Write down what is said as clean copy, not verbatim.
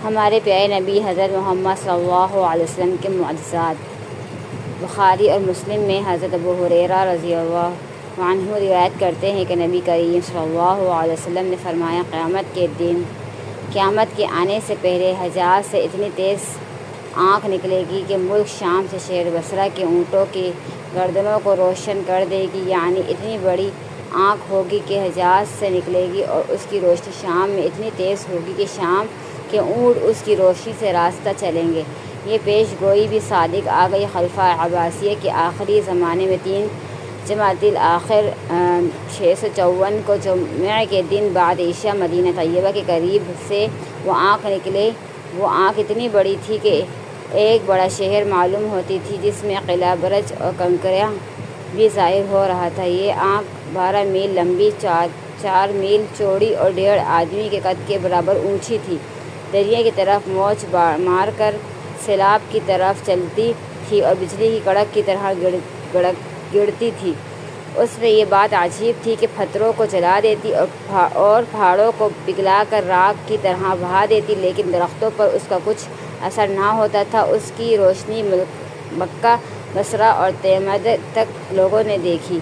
ہمارے پیارے نبی حضرت محمد صلی اللہ علیہ وسلم کے معجزات۔ بخاری اور مسلم میں حضرت ابو ہریرہ رضی اللہ عنہ روایت کرتے ہیں کہ نبی کریم صلی اللہ علیہ وسلم نے فرمایا، قیامت کے آنے سے پہلے حجاز سے اتنی تیز آنکھ نکلے گی کہ ملک شام سے شہر بصرہ کے اونٹوں کی گردنوں کو روشن کر دے گی، یعنی اتنی بڑی آنکھ ہوگی کہ حجاز سے نکلے گی، اور اس کی روشنی شام میں اتنی تیز ہوگی کہ شام کے اونٹ اس کی روشنی سے راستہ چلیں گے۔ یہ پیش گوئی بھی صادق آ گئی۔ خلفائے عباسیہ کے آخری زمانے میں 3 جمادی الآخر 654 کو جمعہ کے دن بعد عشاء مدینہ طیبہ کے قریب سے وہ آنکھ نکلے۔ وہ آنکھ اتنی بڑی تھی کہ ایک بڑا شہر معلوم ہوتی تھی، جس میں قلعہ برج اور کنکریاں بھی ظاہر ہو رہا تھا۔ یہ آنکھ 12 میل لمبی، 4 میل چوڑی اور 1.5 آدمی کے قد کے برابر اونچی تھی۔ دریا کی طرف موج مار کر سیلاب کی طرف چلتی تھی اور بجلی کی کڑک کی طرح گرتی تھی۔ اس میں یہ بات عجیب تھی کہ پتھروں کو جلا دیتی اور پہاڑوں کو پگھلا کر راکھ کی طرح بہا دیتی، لیکن درختوں پر اس کا کچھ اثر نہ ہوتا تھا۔ اس کی روشنی مکہ، بصرہ اور تیمد تک لوگوں نے دیکھی۔